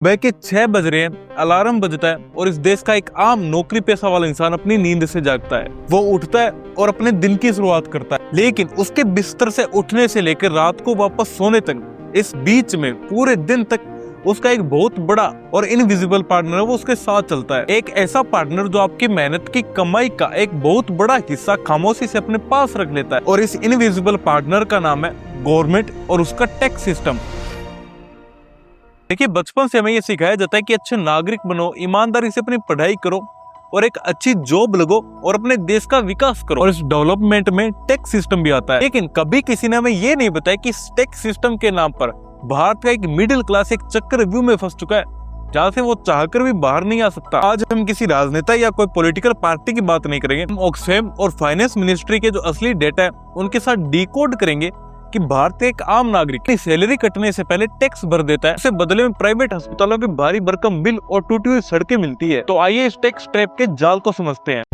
सुबह के 6 बज रहे हैं, अलार्म बजता है और इस देश का एक आम नौकरी पेशा वाला इंसान अपनी नींद से जागता है। वो उठता है और अपने दिन की शुरुआत करता है, लेकिन उसके बिस्तर से उठने से लेकर रात को वापस सोने तक, इस बीच में पूरे दिन तक उसका एक बहुत बड़ा और इनविजिबल पार्टनर है, वो उसके साथ चलता है। एक ऐसा पार्टनर जो आपकी मेहनत की कमाई का एक बहुत बड़ा हिस्सा खामोशी से अपने पास रख लेता है। और इस इनविजिबल पार्टनर का नाम है गवर्नमेंट और उसका टैक्स सिस्टम। देखिए, बचपन से हमें ये सिखाया जाता है कि अच्छे नागरिक बनो, ईमानदारी से अपनी पढ़ाई करो और एक अच्छी जॉब लगो और अपने देश का विकास करो। और इस डेवलपमेंट में टैक्स सिस्टम भी आता है। लेकिन कभी किसी ने हमें ये नहीं बताया कि इस टैक्स सिस्टम के नाम पर भारत का एक मिडिल क्लास एक चक्रव्यूह में फंस चुका है, जहाँ से वो चाहकर भी बाहर नहीं आ सकता। आज हम किसी राजनेता या कोई पॉलिटिकल पार्टी की बात नहीं करेंगे, हम ऑक्सफैम और फाइनेंस मिनिस्ट्री के जो असली डेटा है उनके साथ डिकोड करेंगे कि भारत के एक आम नागरिक अपनी सैलरी कटने से पहले टैक्स भर देता है, उससे बदले में प्राइवेट अस्पतालों में भारी भरकम बिल और टूटी हुई सड़कें मिलती है। तो आइए इस टैक्स ट्रैप के जाल को समझते हैं।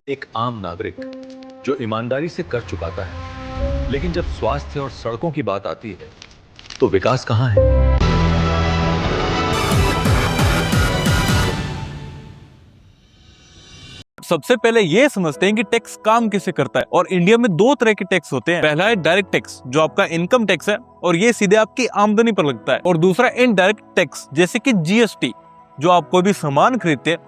एक आम नागरिक जो ईमानदारी से कर चुकाता है, लेकिन जब स्वास्थ्य और सड़कों की बात आती है तो विकास कहां है? सबसे पहले ये समझते हैं कि टैक्स काम कैसे करता है। और इंडिया में दो तरह के टैक्स होते हैं। पहला है डायरेक्ट टैक्स, जो आपका इनकम टैक्स है और ये सीधे आपकी आमदनी पर लगता है। और दूसरा इनडायरेक्ट टैक्स, जैसे कि जीएसटी, जो आप कोई भी सामान खरीदते हैं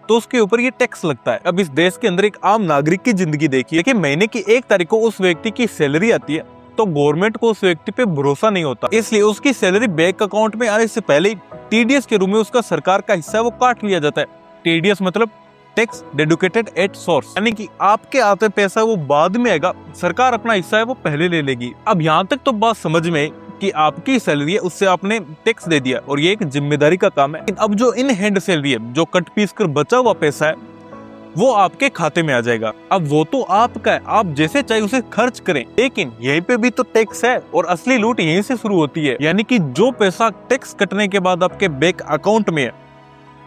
तो उसके ऊपर ये टैक्स लगता है। अब इस देश के अंदर एक आम नागरिक की जिंदगी देखिए कि महीने की 1 तारीख को उस व्यक्ति की सैलरी आती है तो गवर्नमेंट को उस व्यक्ति पे भरोसा नहीं होता, इसलिए उसकी सैलरी बैंक अकाउंट में आने से पहले टीडीएस के रूप में उसका सरकार का हिस्सा वो काट लिया जाता है। टीडीएस मतलब टैक्स डेडिकेटेड एट सोर्स, यानी कि आपके आते पैसा वो बाद में आएगा, सरकार अपना हिस्सा है वो पहले ले लेगी। अब यहाँ तक तो बात समझ में कि आपकी सैलरी है उससे आपने टैक्स दे दिया और ये एक जिम्मेदारी का काम है। अब जो इन हैंड सैलरी है, जो कट पीस कर बचा हुआ पैसा है, वो आपके खाते में आ जाएगा। अब वो तो आपका है, आप जैसे चाहे उसे खर्च करें, लेकिन यहीं पे भी तो टैक्स है और असली लूट यहीं से शुरू होती है। यानी कि जो पैसा टैक्स कटने के बाद आपके बैंक अकाउंट में है,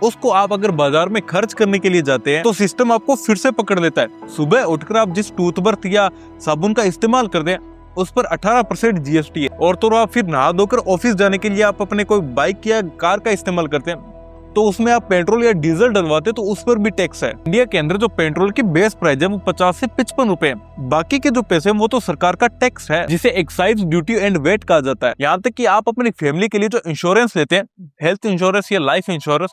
उसको आप अगर बाजार में खर्च करने के लिए जाते हैं तो सिस्टम आपको फिर से पकड़ लेता है। सुबह उठकर आप जिस टूथब्रश या साबुन का इस्तेमाल करते हैं उस पर 18% जीएसटी है। और तो आप फिर नहा धोकर ऑफिस जाने के लिए आप अपने कोई बाइक या कार का इस्तेमाल करते हैं तो उसमें आप पेट्रोल या डीजल डलवाते हैं तो उस पर भी टैक्स है। इंडिया के अंदर जो पेट्रोल की बेस प्राइस है वो 50 से 55 रुपए है। बाकी के जो पैसे हैं वो तो सरकार का टैक्स है, जिसे एक्साइज ड्यूटी एंड वेट कहा जाता है। यहाँ तक कि आप अपनी फैमिली के लिए जो इंश्योरेंस लेते हैं, हेल्थ इंश्योरेंस या लाइफ इंश्योरेंस,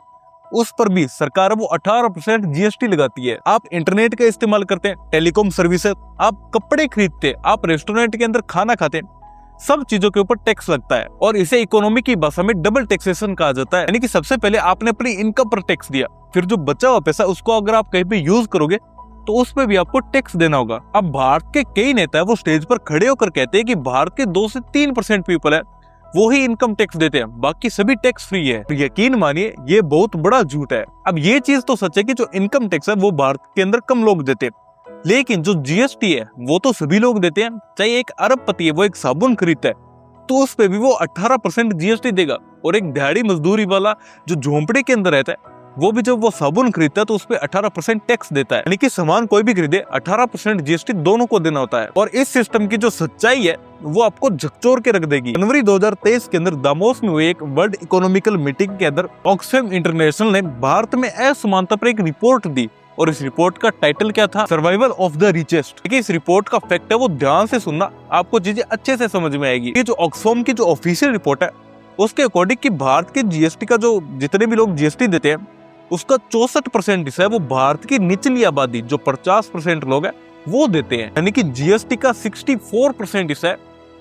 उस पर भी सरकार वो 18% जीएसटी लगाती है। आप इंटरनेट का इस्तेमाल करते हैं, टेलीकॉम सर्विसेज, आप कपड़े खरीदते हैं, आप रेस्टोरेंट के अंदर खाना खाते हैं, सब चीजों के ऊपर टैक्स लगता है। और इसे इकोनॉमी की भाषा में डबल टैक्सेशन कहा जाता है। यानी कि सबसे पहले आपने अपनी इनकम पर टैक्स दिया, फिर जो बचा हुआ पैसा उसको अगर आप कहीं पे यूज करोगे तो उस पे भी आपको टैक्स देना होगा। अब भारत के कई नेता है वो स्टेज पर खड़े होकर कहते हैं कि भारत के 2 से 3% पीपल है वो ही इनकम टैक्स देते हैं, बाकी सभी टैक्स फ्री है। यकीन मानिए ये बहुत बड़ा झूठ है। अब ये चीज तो सच है कि जो इनकम टैक्स है वो भारत के अंदर कम लोग देते हैं, लेकिन जो जीएसटी है वो तो सभी लोग देते हैं। चाहे एक अरबपति है वो एक साबुन खरीदता है तो उस पे भी वो 18% जीएसटी देगा। और एक दिहाड़ी मजदूरी वाला जो झोंपड़े के अंदर रहता है वो भी जब वो साबुन खरीदता है तो उस पे 18% टैक्स देता है। यानी कि सामान कोई भी खरीदे 18% जीएसटी दोनों को देना होता है। और इस सिस्टम की जो सच्चाई है वो आपको झकझोर के रख देगी। जनवरी 2023 के अंदर दामोस में हुई एक वर्ल्ड इकोनॉमिकल मीटिंग के अंदर ऑक्सफैम इंटरनेशनल ने भारत में असमानता पर एक रिपोर्ट दी और इस रिपोर्ट का टाइटल क्या था? Survival of the richest. इस रिपोर्ट का फैक्ट है वो ध्यान से सुनना, आपको चीजें अच्छे से समझ में आएगी। ये जो ऑक्सफैम की जो ऑफिशियल रिपोर्ट है उसके अकॉर्डिंग कि भारत के जीएसटी का जो जितने भी लोग जीएसटी देते हैं उसका 64% हिस्सा है वो भारत की निचली आबादी जो 50% लोग हैं वो देते हैं। यानी कि जीएसटी का 64% हिस्सा है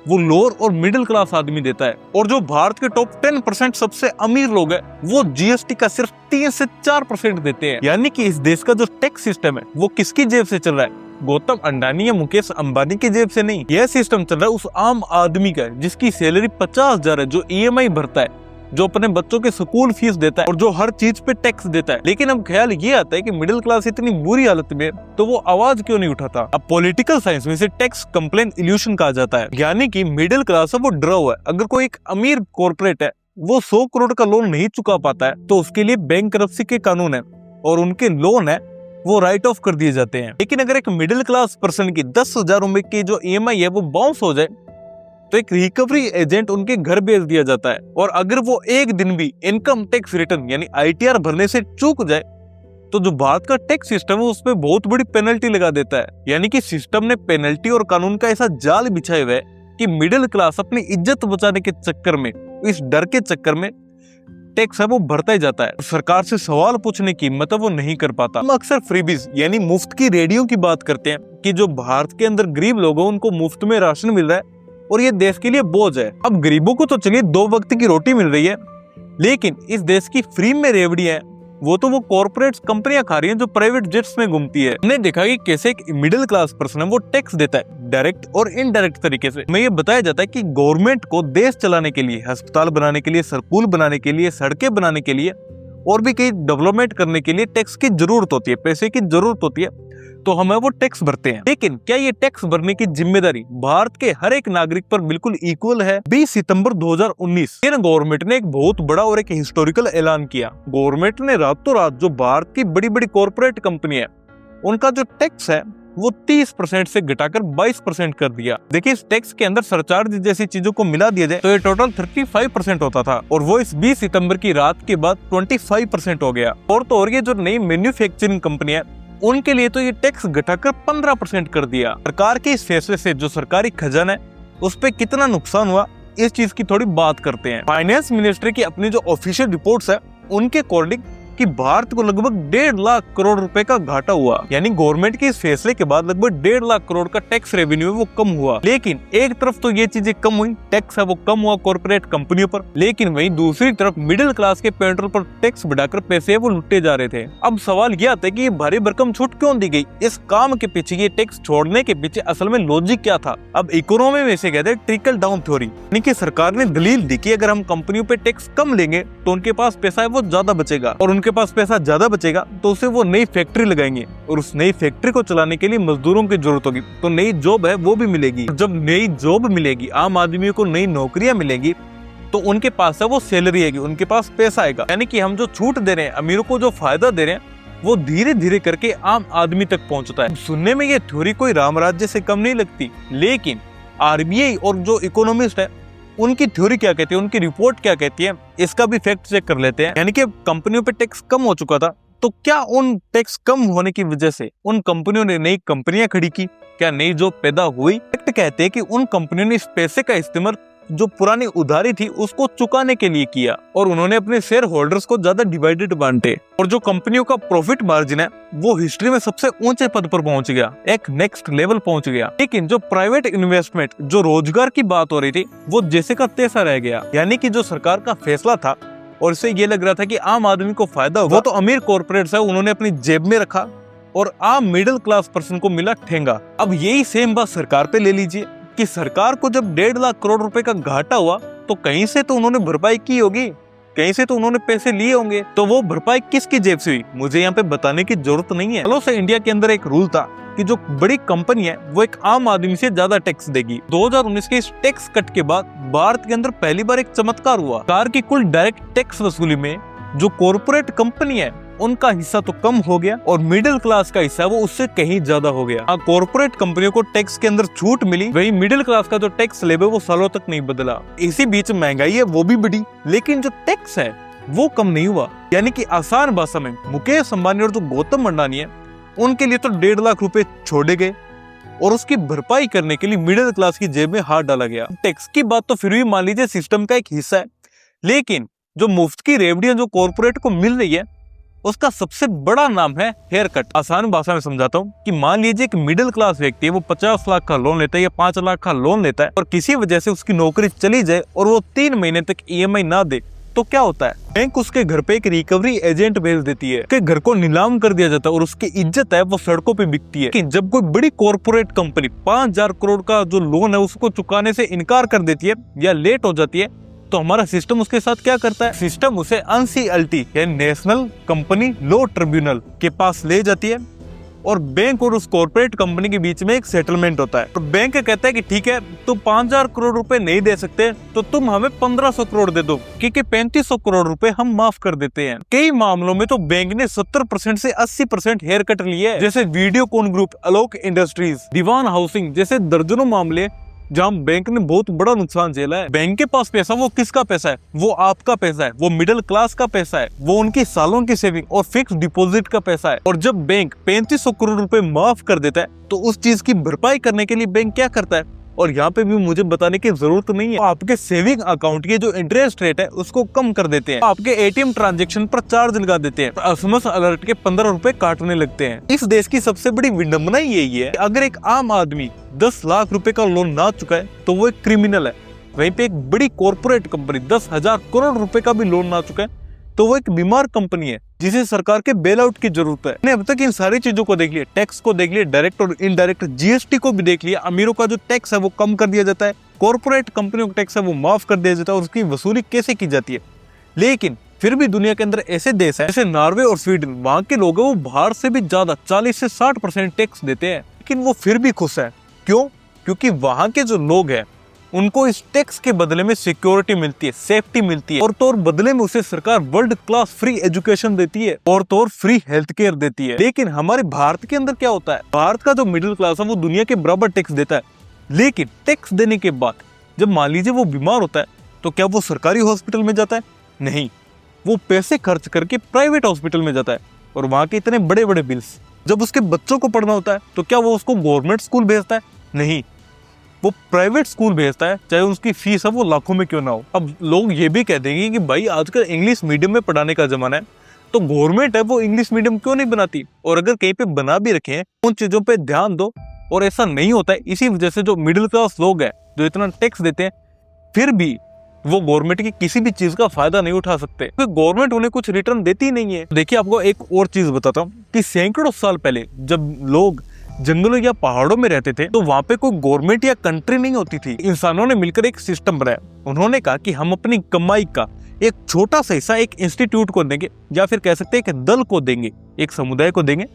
वो लोअर और मिडिल क्लास आदमी देता है। और जो भारत के टॉप 10% सबसे अमीर लोग हैं वो जीएसटी का सिर्फ 3 से 4% देते हैं। यानी कि इस देश का जो टैक्स सिस्टम है वो किसकी जेब से चल रहा है? गौतम अडानी या मुकेश अंबानी की जेब से नहीं। यह सिस्टम चल रहा है उस आम आदमी का जिसकी सैलरी 50,000 है, जो ईएमआई भरता है, जो अपने बच्चों के स्कूल फीस देता है और जो हर चीज पे टैक्स देता है। लेकिन अब ख्याल ये आता है कि मिडिल क्लास इतनी बुरी हालत में तो वो आवाज क्यों नहीं उठाता? अब पॉलिटिकल साइंस में इसे टैक्स कंप्लेन इल्यूशन कहा जाता है। यानी कि मिडिल क्लास है वो डरा हुआ है। अगर कोई एक अमीर कॉर्पोरेट है वो 100 करोड़ का लोन नहीं चुका पाता है तो उसके लिए बैंकरप्सी के कानून है और उनके लोन है वो राइट ऑफ कर दिए जाते हैं। लेकिन अगर एक मिडिल क्लास पर्सन की 10,000 रुपए की जो EMI है वो बाउंस हो जाए तो एक रिकवरी एजेंट उनके घर भेज दिया जाता है। और अगर वो एक दिन भी इनकम टैक्स रिटर्न यानी ITR भरने से चूक जाए तो जो भारत का टैक्स सिस्टम है उसमें बहुत बड़ी पेनल्टी लगा देता है। यानी कि सिस्टम ने पेनल्टी और कानून का ऐसा जाल बिछाया हुआ है कि मिडिल क्लास अपनी इज्जत बचाने के चक्कर में, इस डर के चक्कर में टैक्स है वो भरता ही जाता है। सरकार से सवाल पूछने की हिम्मत वो नहीं कर पाता। हम अक्सर फ्रीबीज यानी मुफ्त की रेडियो की बात करते हैं कि जो भारत के अंदर गरीब लोग हैं उनको मुफ्त में राशन मिल रहा है और ये देश के लिए बोझ है। अब गरीबों को तो चलिए 2 वक्त की रोटी मिल रही है, लेकिन इस देश की फ्री में रेवड़ी है वो तो वो कॉर्पोरेट कंपनियां खा रही हैं जो प्राइवेट जेट्स में घूमती है। हमने देखा कि कैसे एक मिडिल क्लास पर्सन है वो टैक्स देता है डायरेक्ट और इनडायरेक्ट तरीके से। हमें ये बताया जाता है कि गवर्नमेंट को देश चलाने के लिए, अस्पताल बनाने के लिए, स्कूल बनाने के लिए, सड़कें बनाने के लिए और भी कई डेवलपमेंट करने के लिए टैक्स की जरूरत होती है, पैसे की जरूरत होती है, तो हमें वो टैक्स भरते हैं। लेकिन क्या ये टैक्स भरने की जिम्मेदारी भारत के हर एक नागरिक पर बिल्कुल इक्वल है? 20 सितंबर 2019 इंडियन गवर्नमेंट ने एक बहुत बड़ा और एक हिस्टोरिकल ऐलान किया। गवर्नमेंट ने रातों रात जो भारत की बड़ी बड़ी कॉर्पोरेट कंपनी है उनका जो टैक्स है वो 30% से घटाकर 22% कर दिया। देखिए इस टैक्स के अंदर सरचार्ज जैसी चीजों को मिला दिया जाए तो ये टोटल 35% होता था और वो इस 20 सितंबर की रात के बाद 25% हो गया। और तो और ये जो नई मैन्युफैक्चरिंग कंपनी है उनके लिए तो ये टैक्स घटाकर 15% कर दिया। सरकार के इस फैसले से जो सरकारी खजाना है उस पे कितना नुकसान हुआ इस चीज की थोड़ी बात करते हैं। फाइनेंस मिनिस्ट्री की अपनी जो ऑफिशियल रिपोर्ट्स है उनके अकॉर्डिंग कि भारत को लगभग 1.5 लाख करोड़ रुपए का घाटा हुआ। यानी गवर्नमेंट के इस फैसले के बाद लगभग 1.5 लाख करोड़ का टैक्स रेवेन्यू वो कम हुआ। लेकिन एक तरफ तो ये चीजें कम हुई, टैक्स है वो कम हुआ कॉर्पोरेट कंपनियों पर, लेकिन वहीं दूसरी तरफ मिडिल क्लास के पेट्रोल पर टैक्स बढ़ाकर पैसे वो लुटे जा रहे थे। अब सवाल यह आता है कि ये भारी भरकम छूट क्यों दी गई? इस काम के पीछे, ये टैक्स छोड़ने के पीछे असल में लॉजिक क्या था? अब इकोनॉमी में इसे कहते हैं ट्रिकल डाउन थ्योरी, यानी कि सरकार ने दलील दी कि अगर हम कंपनियों पे टैक्स कम लेंगे तो उनके पास पैसा है वो ज्यादा बचेगा और उनके पास पैसा ज्यादा बचेगा तो उसे वो नई फैक्ट्री लगाएंगे और उस नई फैक्ट्री को चलाने के लिए मजदूरों की जरूरत होगी तो नई जॉब है वो भी मिलेगी। जब नई जॉब मिलेगी, आम आदमी को नई नौकरियां मिलेंगी तो उनके पास है वो सैलरी आएगी, उनके पास पैसा आएगा। यानी कि हम जो छूट दे रहे हैं, अमीरों को जो फायदा दे रहे हैं वो धीरे धीरे करके आम आदमी तक पहुंचता है। सुनने में ये थ्योरी कोई रामराज्य से कम नहीं लगती, लेकिन RBI और जो इकोनॉमिस्ट है उनकी थ्योरी क्या कहती है, उनकी रिपोर्ट क्या कहती है, इसका भी फैक्ट चेक कर लेते हैं। यानी कि कंपनियों पे टैक्स कम हो चुका था तो क्या उन टैक्स कम होने की वजह से उन कंपनियों ने नई कंपनियां खड़ी की? क्या नई जॉब पैदा हुई? फैक्ट कहते हैं कि उन कंपनियों ने इस पैसे का इस्तेमाल जो पुरानी उधारी थी उसको चुकाने के लिए किया और उन्होंने अपने शेयर होल्डर्स को ज्यादा डिवाइडेड बांटे और जो कंपनियों का प्रॉफिट मार्जिन है वो हिस्ट्री में सबसे ऊंचे पद पर पहुंच गया, एक नेक्स्ट लेवल पहुंच गया। लेकिन जो प्राइवेट इन्वेस्टमेंट, जो रोजगार की बात हो रही थी वो जैसे का तैसा रह गया। यानी कि जो सरकार का फैसला था और इससे ये लग रहा था कि आम आदमी को फायदा होगा, वो तो अमीर कॉर्पोरेट्स है उन्होंने अपनी जेब में रखा और आम मिडिल क्लास पर्सन को मिला ठेंगा। अब यही सेम बात सरकार पे ले लीजिए कि सरकार को जब 1.5 लाख करोड़ रुपए का घाटा हुआ तो कहीं से तो उन्होंने भरपाई की होगी, कहीं से तो उन्होंने पैसे लिए होंगे। तो वो भरपाई किसकी जेब से हुई मुझे यहाँ पे बताने की जरूरत नहीं है। चलो से इंडिया के अंदर एक रूल था कि जो बड़ी कंपनी है वो एक आम आदमी से ज्यादा टैक्स देगी। 2019 के इस टैक्स कट के बाद भारत के अंदर पहली बार एक चमत्कार हुआ। सरकार की कुल डायरेक्ट टैक्स वसूली में जो कॉर्पोरेट कंपनी है उनका हिस्सा तो कम हो गया और मिडिल क्लास का हिस्सा वो उससे कहीं ज्यादा हो गया। कॉर्पोरेट कंपनियों को टैक्स के अंदर छूट मिली, वही मिडिल क्लास का जो टैक्स स्लैब है वो सालों तक नहीं बदला। इसी बीच महंगाई है वो भी बढ़ी, लेकिन जो टैक्स है वो कम नहीं हुआ। यानी कि आसान भाषा में मुकेश अंबानी और जो गौतम अडानी है उनके लिए तो 1.5 लाख रुपए छोड़े गए और उसकी भरपाई करने के लिए मिडिल क्लास की जेब में हाथ डाला गया। टैक्स की बात तो फिर भी मान लीजिए सिस्टम का एक हिस्सा है, लेकिन जो मुफ्त की रेवड़ियां जो कॉर्पोरेट को मिल रही है उसका सबसे बड़ा नाम है हेयर कट। आसान भाषा में समझाता हूँ कि मान लीजिए एक मिडिल क्लास व्यक्ति है वो 50 लाख का लोन लेता है या 5 लाख का लोन लेता है और किसी वजह से उसकी नौकरी चली जाए और वो 3 महीने तक EMI ना दे तो क्या होता है? बैंक उसके घर पे एक रिकवरी एजेंट भेज देती है, उसके घर को नीलाम कर दिया जाता है और उसकी इज्जत है वो सड़कों पे बिकती है। लेकिन जब कोई बड़ी कॉर्पोरेट कंपनी 5,000 करोड़ का जो लोन है उसको चुकाने से इनकार कर देती है या लेट हो जाती है तो हमारा सिस्टम उसके साथ क्या करता है? सिस्टम उसे NCLT यानी नेशनल कंपनी लॉ ट्रिब्यूनल के पास ले जाती है और बैंक और उस कॉर्पोरेट कंपनी के बीच में एक सेटलमेंट होता है। और बैंक कहता है कि ठीक है, तुम 5,000 करोड़ रुपए नहीं दे सकते तो तुम हमें 1,500 करोड़ दे दो, क्योंकि 3,500 करोड़ रुपए हम माफ कर देते हैं। कई मामलों में तो बैंक ने 70% से 80% हेयर कट लिया है, जैसे वीडियोकॉन ग्रुप, आलोक इंडस्ट्रीज, दीवान हाउसिंग जैसे दर्जनों मामले जहां बैंक ने बहुत बड़ा नुकसान झेला है। बैंक के पास पैसा, वो किसका पैसा है? वो आपका पैसा है, वो मिडिल क्लास का पैसा है, वो उनकी सालों की सेविंग और फिक्स डिपॉजिट का पैसा है। और जब बैंक 3,500 करोड़ रुपए माफ कर देता है तो उस चीज की भरपाई करने के लिए बैंक क्या करता है? और यहाँ पे भी मुझे बताने की जरूरत नहीं है, आपके सेविंग अकाउंट की जो इंटरेस्ट रेट है उसको कम कर देते हैं, आपके एटीएम ट्रांजैक्शन पर चार्ज लगा देते हैं, एसएमएस अलर्ट के 15 रुपए काटने लगते हैं। इस देश की सबसे बड़ी विडंबना यही है, अगर एक आम आदमी 10 लाख रुपए का लोन ना चुकाए तो वो एक क्रिमिनल है। वहीं पे एक बड़ी कॉर्पोरेट कंपनी 10,000 करोड़ रुपए का भी लोन ना चुकाए तो वो एक बीमार कंपनी है जिसे सरकार के बेल आउट की जरूरत है। मैंने अब तक इन सारी चीजों को देख लिया, टैक्स को देख लिया, डायरेक्ट और इनडायरेक्ट, जीएसटी को भी देख लिया। अमीरों का जो टैक्स है वो कम कर दिया जाता है, कॉर्पोरेट कंपनियों का टैक्स है वो माफ कर दिया जाता है और उसकी वसूली कैसे की जाती है। लेकिन फिर भी दुनिया के अंदर ऐसे देश है जैसे नॉर्वे और स्वीडन, वहां के लोग वो बाहर से भी ज्यादा 40 से 60% टैक्स देते हैं, लेकिन वो फिर भी खुश है। क्यों? क्योंकि वहां के जो लोग हैं उनको इस टैक्स के बदले में सिक्योरिटी मिलती है, सेफ्टी मिलती है, और तो और बदले में उसे सरकार वर्ल्ड क्लास फ्री एजुकेशन देती है, और तो और फ्री हेल्थ केयर देती है। लेकिन हमारे भारत के अंदर क्या होता है? भारत का जो मिडिल क्लास है वो दुनिया के बराबर टैक्स देता है, लेकिन टैक्स देने के बाद जब मान लीजिए वो बीमार होता है तो क्या वो सरकारी हॉस्पिटल में जाता है? नहीं, वो पैसे खर्च करके प्राइवेट हॉस्पिटल में जाता है, और वहां के इतने बड़े बड़े बिल्स। जब उसके बच्चों को पढ़ना होता है तो क्या वो उसको गवर्नमेंट स्कूल भेजता है? नहीं, वो प्राइवेट स्कूल भेजता है, चाहे उसकी फीस है वो लाखों में क्यों ना हो। अब लोग ये भी कह देंगे कि भाई आजकल इंग्लिश मीडियम में पढ़ाने का जमाना है, तो गवर्नमेंट है वो इंग्लिश मीडियम क्यों नहीं बनाती? और अगर कहीं पे बना भी रखे हैं उन चीजों पे ध्यान दो। और ऐसा नहीं होता है, इसी वजह से जो मिडिल क्लास लोग हैं जो इतना टैक्स देते हैं फिर भी वो गवर्नमेंट की किसी भी चीज का फायदा नहीं उठा सकते, क्योंकि गवर्नमेंट उन्हें कुछ रिटर्न देती नहीं है। देखिए, आपको एक और चीज बताता हूँ कि सैकड़ों साल पहले जब लोग जंगलों या पहाड़ों में रहते थे तो वहां पे कोई गवर्नमेंट या कंट्री नहीं होती थी। इंसानों ने मिलकर एक सिस्टम बनाया। उन्होंने कहा कि हम अपनी कमाई का एक छोटा सा हिस्सा एक इंस्टीट्यूट को देंगे, या फिर कह सकते हैं एक दल को देंगे, एक समुदाय को देंगे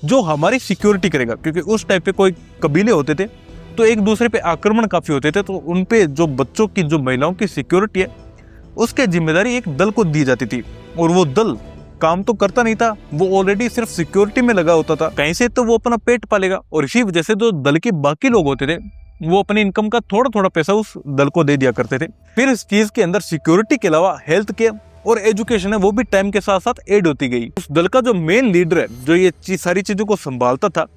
जो हमारी सिक्योरिटी करेगा। क्योंकि उस टाइप पे कोई कबीले होते थे तो एक दूसरे पे आक्रमण काफी होते थे, तो उनपे जो बच्चों की, जो महिलाओं की सिक्योरिटी है उसकी जिम्मेदारी एक दल को दी जाती थी। और वो दल काम तो करता नहीं था, वो ऑलरेडी सिर्फ सिक्योरिटी में लगा होता था, कहीं से तो वो अपना पेट पालेगा। और इसी वजह से जो दल के बाकी लोग होते थे वो अपनी इनकम का थोड़ा थोड़ा पैसा उस दल को दे दिया करते थे। फिर इस चीज के अंदर सिक्योरिटी के अलावा हेल्थ केयर और एजुकेशन है वो भी टाइम के साथ साथ ऐड होती गई। उस दल का जो मेन लीडर है, जो ये सारी चीजों को संभालता था,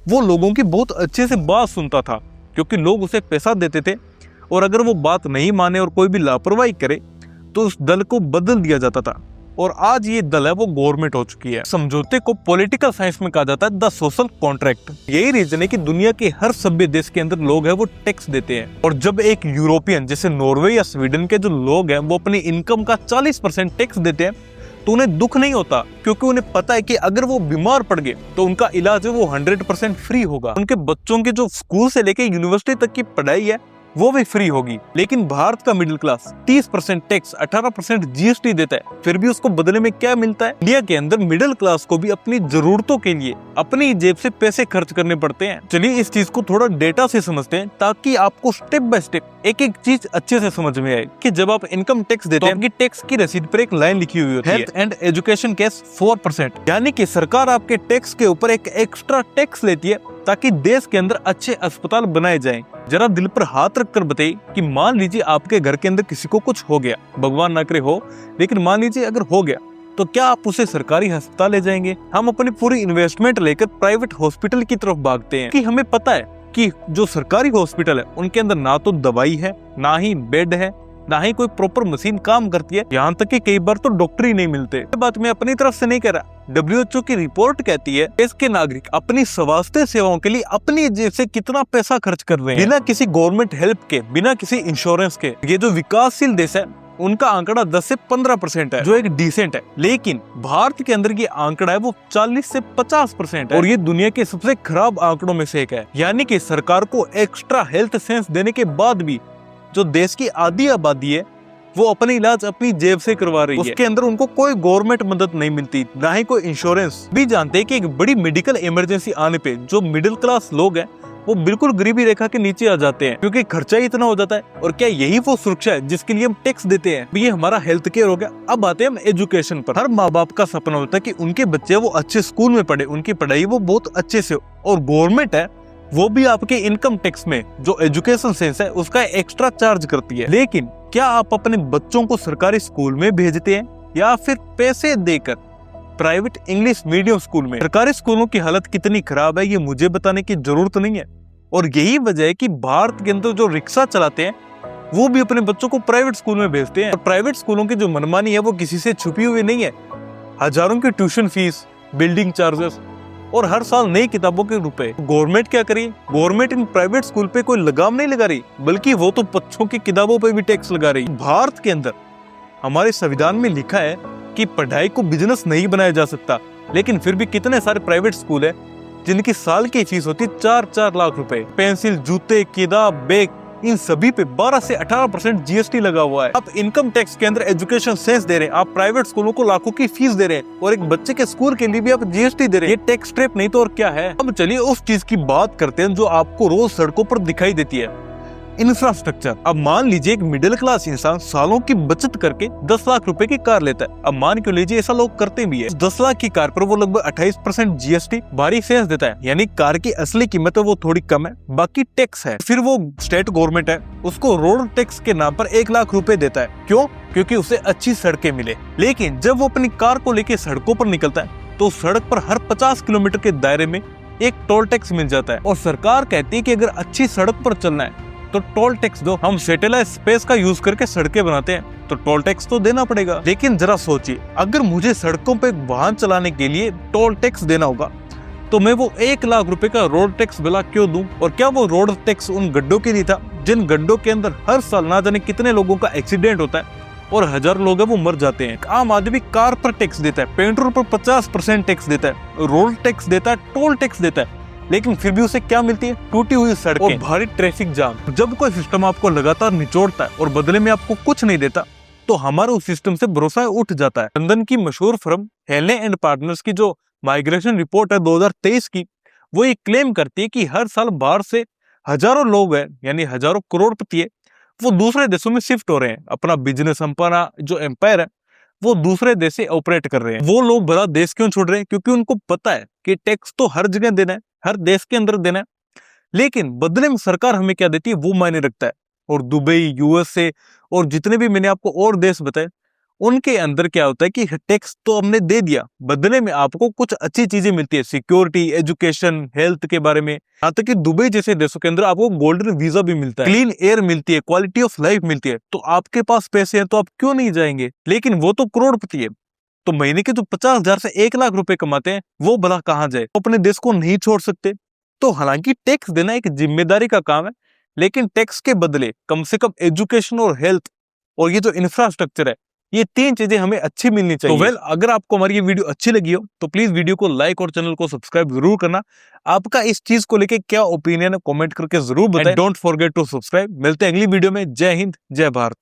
वो लोगों की बहुत अच्छे से बात सुनता था, क्योंकि लोग उसे पैसा देते थे, और अगर वो बात नहीं माने और कोई भी लापरवाही करे तो उस दल को बदल दिया जाता था। और आज ये दल है वो गवर्नमेंट हो चुकी है। समझौते को पॉलिटिकल साइंस में कहा जाता है द सोशल कॉन्ट्रैक्ट। यही रीजन है कि दुनिया के हर सभ्य देश के अंदर लोग हैं वो टैक्स देते हैं। और जब एक यूरोपियन जैसे नॉर्वे या स्वीडन के जो लोग हैं वो अपनी इनकम का 40% टैक्स देते हैं तो उन्हें दुख नहीं होता, क्योंकि उन्हें पता है कि अगर वो बीमार पड़ गए तो उनका इलाज है वो 100% फ्री होगा। उनके बच्चों की जो स्कूल से लेके यूनिवर्सिटी तक की पढ़ाई है वो भी फ्री होगी। लेकिन भारत का मिडिल क्लास 30% टैक्स, 18% जीएसटी देता है, फिर भी उसको बदले में क्या मिलता है? इंडिया के अंदर मिडिल क्लास को भी अपनी जरूरतों के लिए अपनी जेब से पैसे खर्च करने पड़ते हैं। चलिए इस चीज को थोड़ा डेटा से समझते हैं, ताकि आपको स्टेप बाय स्टेप एक एक चीज अच्छे से समझ में आए। कि जब आप इनकम टैक्स देते हैं, आपकी टैक्स की रसीद पर एक लाइन लिखी हुई होती है, हेल्थ एंड एजुकेशन कैश 4%, यानी कि सरकार आपके टैक्स के ऊपर एक एक्स्ट्रा टैक्स लेती है ताकि देश के अंदर अच्छे अस्पताल बनाए जाएं। जरा दिल पर हाथ रखकर बताइए कि मान लीजिए आपके घर के अंदर किसी को कुछ हो गया, भगवान ना करे हो, लेकिन मान लीजिए अगर हो गया तो क्या आप उसे सरकारी अस्पताल ले जाएंगे? हम अपनी पूरी इन्वेस्टमेंट लेकर प्राइवेट हॉस्पिटल की तरफ भागते हैं, कि हमें पता है कि जो सरकारी हॉस्पिटल है उनके अंदर ना तो दवाई है, ना ही बेड है, ना ही कोई प्रॉपर मशीन काम करती है, यहाँ तक कि कई बार तो डॉक्टर ही नहीं मिलते। ये बात मैं अपनी तरफ से नहीं कह रहा, WHO की रिपोर्ट कहती है देश के नागरिक अपनी स्वास्थ्य सेवाओं के लिए अपनी जेब से कितना पैसा खर्च कर रहे हैं, बिना किसी गवर्नमेंट हेल्प के, बिना किसी इंश्योरेंस के। ये जो विकासशील देश है उनका आंकड़ा 10 से 15% है, जो एक डिसेंट है। लेकिन भारत के अंदर ये आंकड़ा है वो 40 से 50% है, और ये दुनिया के सबसे खराब आंकड़ों में से एक है। यानी कि सरकार को एक्स्ट्रा हेल्थ सेंस देने के बाद भी जो देश की आधी आबादी है वो अपनी इलाज अपनी जेब से करवा रही है, उसके अंदर उनको कोई गवर्नमेंट मदद नहीं मिलती, ना ही कोई इंश्योरेंस। भी जानते हैं कि एक बड़ी मेडिकल इमरजेंसी आने पे जो मिडिल क्लास लोग हैं वो बिल्कुल गरीबी रेखा के नीचे आ जाते हैं, क्योंकि खर्चा ही इतना हो जाता है। और क्या यही वो सुरक्षा है जिसके लिए हम टैक्स देते हैं? ये हमारा हेल्थ केयर हो गया। अब आते हैं हम एजुकेशन पर। हर माँ बाप का सपना होता है कि उनके बच्चे वो अच्छे स्कूल में पढ़े, उनकी पढ़ाई वो बहुत अच्छे से हो, और गवर्नमेंट है वो भी आपके इनकम टैक्स में जो एजुकेशन सेंस है उसका एक्स्ट्रा चार्ज करती है। लेकिन क्या आप अपने बच्चों को सरकारी स्कूल में भेजते हैं या फिर पैसे देकर प्राइवेट इंग्लिश मीडियम स्कूल में? सरकारी स्कूलों की हालत कितनी खराब है ये मुझे बताने की जरूरत नहीं है, और यही वजह है कि भारत के अंदर जो रिक्शा चलाते हैं वो भी अपने बच्चों को प्राइवेट स्कूल में भेजते हैं। और प्राइवेट स्कूलों की जो मनमानी है वो किसी से छुपी हुई नहीं है। हजारों की ट्यूशन फीस, बिल्डिंग चार्जेस और हर साल नई किताबों के रुपए। गवर्नमेंट क्या करी? गवर्नमेंट इन प्राइवेट स्कूल पे कोई लगाम नहीं लगा रही, बल्कि वो तो बच्चों की किताबों पे भी टैक्स लगा रही। भारत के अंदर हमारे संविधान में लिखा है कि पढ़ाई को बिजनेस नहीं बनाया जा सकता, लेकिन फिर भी कितने सारे प्राइवेट स्कूल है जिनकी साल की फीस होती है 4-4 लाख रुपए। पेंसिल, जूते, किताब, बैग, इन सभी पे 12 से 18% जीएसटी लगा हुआ है। आप इनकम टैक्स के अंदर एजुकेशन सेस दे रहे हैं, आप प्राइवेट स्कूलों को लाखों की फीस दे रहे हैं, और एक बच्चे के स्कूल के लिए भी आप जीएसटी दे रहे हैं। ये टैक्स ट्रैप नहीं तो और क्या है? अब चलिए उस चीज की बात करते हैं जो आपको रोज सड़कों पर दिखाई देती है, इंफ्रास्ट्रक्चर। अब मान लीजिए एक मिडिल क्लास इंसान सालों की बचत करके 10 लाख रुपए की कार लेता है। अब मान क्यों लीजिए ऐसा लोग करते भी है। 10 लाख की कार पर वो लगभग 28% जीएसटी भारी सेस देता है, यानी कार की असली कीमत है वो थोड़ी कम है, बाकी टैक्स है। फिर वो स्टेट गवर्नमेंट है उसको रोड टैक्स के नाम पर 1 लाख रुपए देता है। क्यों? क्योंकि उसे अच्छी सड़कें मिले। लेकिन जब वो अपनी कार को लेके सड़कों पर निकलता है तो सड़क पर हर 50 किलोमीटर के दायरे में एक टोल टैक्स मिल जाता है, और सरकार कहती है कि अगर अच्छी सड़क पर चलना है तो टोल टैक्स दो। हम सैटेलाइट स्पेस का यूज करके सड़कें बनाते हैं तो टोल टैक्स तो देना पड़ेगा। लेकिन जरा सोचिए, अगर मुझे सड़कों पे वाहन चलाने के लिए टोल टैक्स देना होगा तो मैं वो 1 लाख रुपए का रोड टैक्स भला क्यों दूं? और क्या वो रोड टैक्स उन गड्ढों के लिए था जिन गड्ढों के अंदर हर साल ना जाने कितने लोगों का एक्सीडेंट होता है और हजारों लोग वो मर जाते हैं? आम आदमी कार पर टैक्स देता है, पेट्रोल पर 50% टैक्स देता है, रोड टैक्स देता है, टोल टैक्स देता है, लेकिन फिर भी उसे क्या मिलती है? टूटी हुई सड़कें और भारी ट्रैफिक जाम। जब कोई सिस्टम आपको लगातार निचोड़ता है और बदले में आपको कुछ नहीं देता तो हमारा उस सिस्टम से भरोसा उठ जाता है। लंदन की मशहूर फर्म हेले एंड पार्टनर्स की जो माइग्रेशन रिपोर्ट है 2023 की, वो ये क्लेम करती है कि हर साल बाहर से हजारों लोग हैं, यानी हजारों करोड़पति है, वो दूसरे देशों में शिफ्ट हो रहे हैं। अपना बिजनेस, अपना जो एम्पायर है वो दूसरे देश से ऑपरेट कर रहे हैं। वो लोग भला देश क्यों छोड़ रहे हैं? क्योंकि उनको पता है कि टैक्स तो हर जगह देना है, हर देश के अंदर देना है, लेकिन बदले में सरकार हमें क्या देती है वो मायने रखता है। और दुबई, यूएसए और जितने भी मैंने आपको और देश बताए उनके अंदर क्या होता है कि टैक्स तो हमने दे दिया, बदले में आपको कुछ अच्छी चीजें मिलती है, सिक्योरिटी, एजुकेशन, हेल्थ के बारे में। यहाँ तक कि दुबई जैसे देशों के अंदर आपको गोल्डन वीजा भी मिलता है, क्लीन एयर मिलती है, क्वालिटी ऑफ लाइफ मिलती है। तो आपके पास पैसे हैं तो आप क्यों नहीं जाएंगे? लेकिन वो तो करोड़पति है, तो महीने के जो 50,000 से 1 लाख रुपए कमाते हैं वो भला कहाँ जाए? अपने देश को नहीं छोड़ सकते। तो हालांकि टैक्स देना एक जिम्मेदारी का काम है, लेकिन टैक्स के बदले कम से कम एजुकेशन और हेल्थ और ये जो इंफ्रास्ट्रक्चर है, ये 3 चीजें हमें अच्छी मिलनी चाहिए। तो अगर आपको हमारी ये वीडियो अच्छी लगी हो तो प्लीज वीडियो को लाइक और चैनल को सब्सक्राइब जरूर करना। आपका इस चीज को लेके क्या ओपिनियन है कमेंट करके जरूर बताएं। Don't forget to subscribe. मिलते हैं अगली वीडियो में। जय हिंद, जय भारत।